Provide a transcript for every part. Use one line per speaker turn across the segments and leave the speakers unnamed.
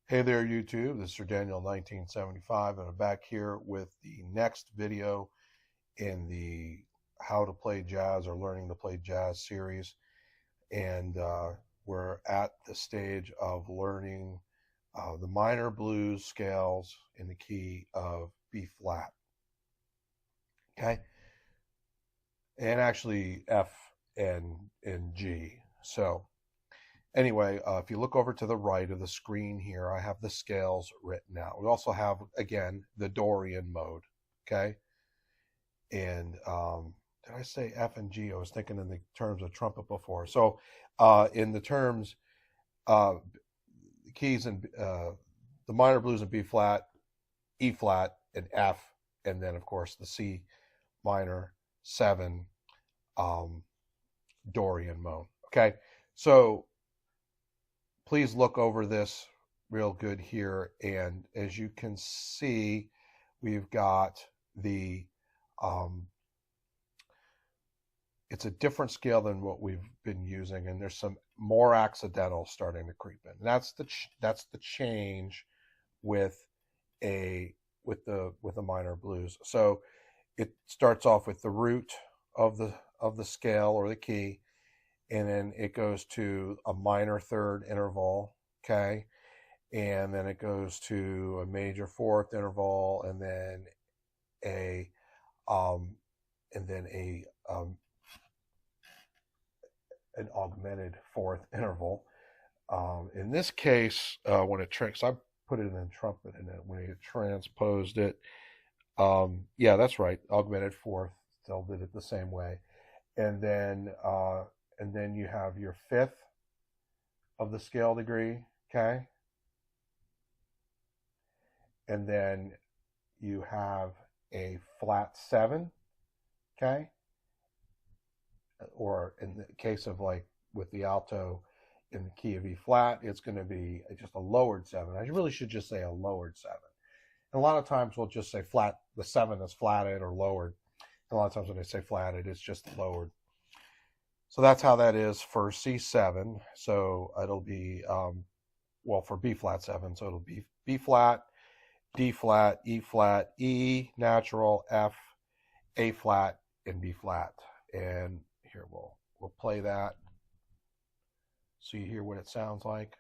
Hey there, YouTube. This is Sir Daniel 1975, and I'm back here with the next video in the How to Play Jazz or Learning to Play Jazz series. And we're at the stage of learning the minor blues scales in the key of B flat. Okay. And actually F and G. So, anyway, if you look over to the right of the screen here, I have the scales written out. We also have, again, the Dorian mode, okay? And did I say F and G? I was thinking in the terms of trumpet before. So in the terms, keys in the minor blues in B flat, E flat, and F, and then, of course, the C minor 7 Dorian mode, okay? So please look over this real good here. And as you can see, we've got the, it's a different scale than what we've been using. And there's some more accidentals starting to creep in. And that's the change with with the minor blues. So it starts off with the root of the scale or the key, and then it goes to a minor third interval, okay? And then it goes to a major fourth interval, and then a an augmented fourth interval. In this case, when it I put it in trumpet, and then when it transposed it, yeah, that's right, augmented fourth. Still did it the same way, and then you have your fifth of the scale degree, okay? And then you have a flat 7, okay? Or in the case of like with the alto in the key of E flat, it's going to be just a lowered 7. I really should just say a lowered 7. And a lot of times we'll just say flat, the 7 is flatted or lowered. And a lot of times when I say flatted, it's just lowered. So that's how that is for C7. So it'll be, well, for B flat 7. So it'll be B flat, D flat, E natural, F, A flat, and B flat. And here we'll play that so you hear what it sounds like.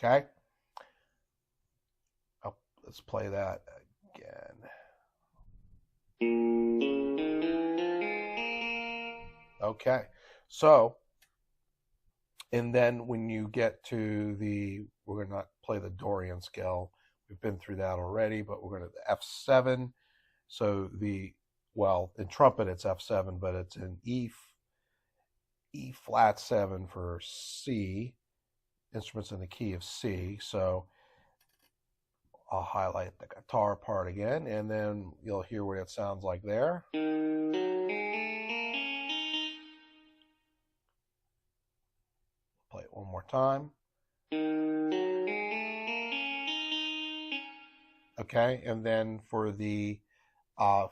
Okay. Let's play that again. Okay, so, and then when you get to we're going to not play the Dorian scale. We've been through that already, but we're going to the F7. So well, in trumpet it's F7, but it's in E flat 7 for C, instruments in the key of C. So I'll highlight the guitar part again, and then you'll hear what it sounds like there. Play it one more time. Okay, and then for the 5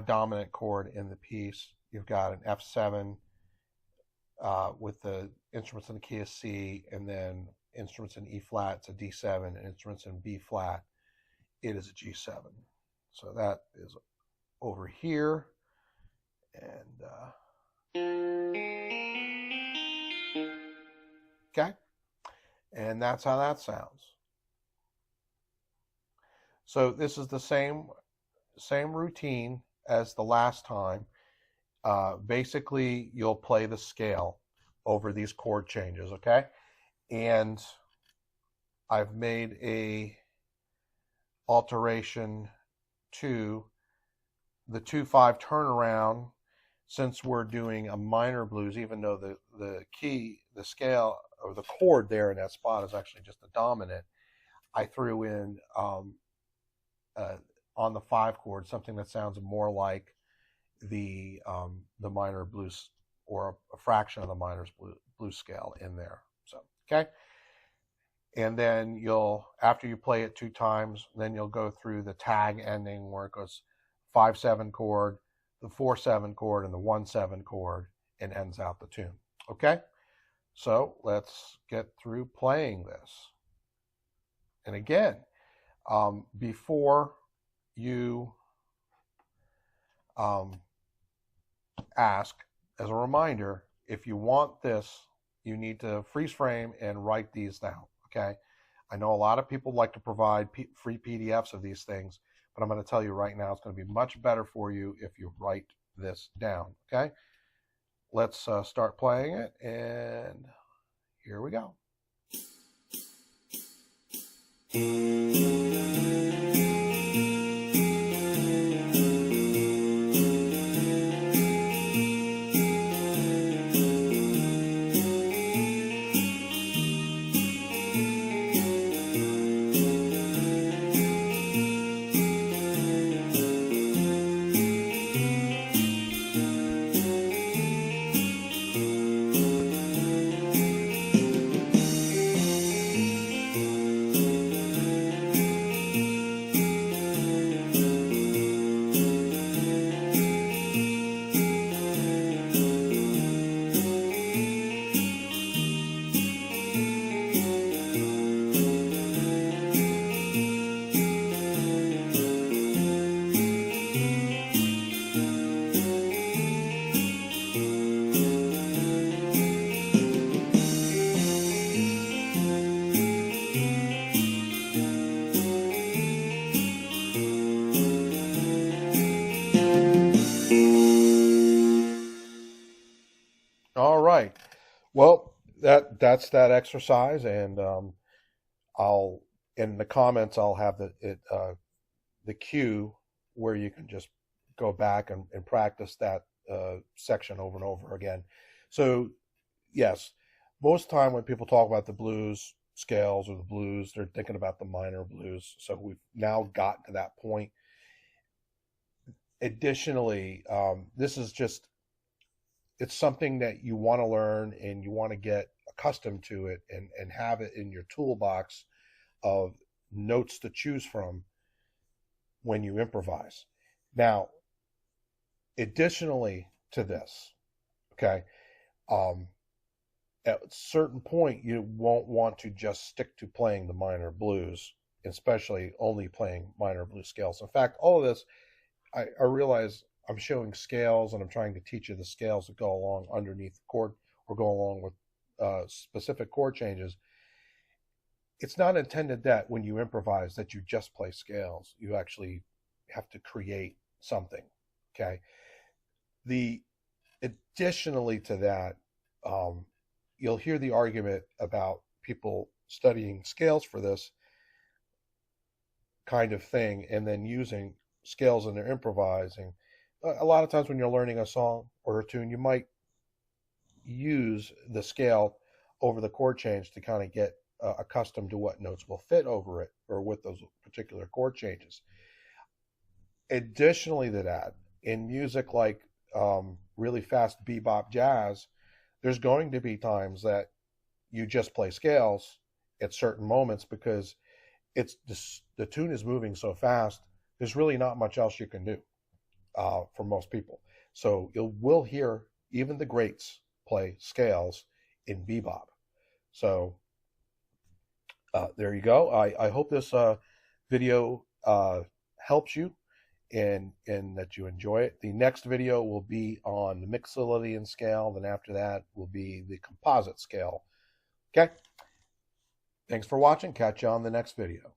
dominant chord in the piece, you've got an F7 with the instruments in the key of C, and then instruments in E flat, it's a D7, and instruments in B flat, it is a G7. So that is over here, and okay, and that's how that sounds. So this is the same routine as the last time. Basically, you'll play the scale over these chord changes, okay? And I've made a alteration to the 2/5 turnaround. Since we're doing a minor blues, even though the key, the scale, or the chord there in that spot is actually just a dominant, I threw in on the 5 chord something that sounds more like the minor blues, or a fraction of the minor blues scale in there. So, okay. And then after you play it 2 times, then you'll go through the tag ending where it goes 5/7 chord, the 4/7 chord, and the 1/7 chord, and ends out the tune. Okay. So let's get through playing this. And again, before you ask, as a reminder, if you want this, you need to freeze frame and write these down, okay? I know a lot of people like to provide free PDFs of these things, but I'm going to tell you right now, it's going to be much better for you if you write this down, okay? Let's start playing it, and here we go. All right. Well, that's that exercise, and I'll in the comments I'll have the cue where you can just go back and practice that section over and over again. So yes, most time when people talk about the blues scales or the blues, they're thinking about the minor blues. So we've now gotten to that point. Additionally, this is just, it's something that you want to learn and you want to get accustomed to it and have it in your toolbox of notes to choose from when you improvise. Now, additionally to this, okay, at a certain point, you won't want to just stick to playing the minor blues, especially only playing minor blues scales. In fact, all of this, I realize I'm showing scales and I'm trying to teach you the scales that go along underneath the chord or go along with specific chord changes. It's not intended that when you improvise that you just play scales. You actually have to create something, okay? Additionally to that, you'll hear the argument about people studying scales for this kind of thing and then using scales in their improvising. A lot of times when you're learning a song or a tune, you might use the scale over the chord change to kind of get accustomed to what notes will fit over it or with those particular chord changes. Additionally to that, in music like really fast bebop jazz, there's going to be times that you just play scales at certain moments because the tune is moving so fast, there's really not much else you can do for most people. So we'll hear even the greats play scales in bebop. So there you go. I hope this video helps you and that you enjoy it. The next video will be on the Mixolydian scale. Then after that will be the composite scale. Okay. Thanks for watching. Catch you on the next video.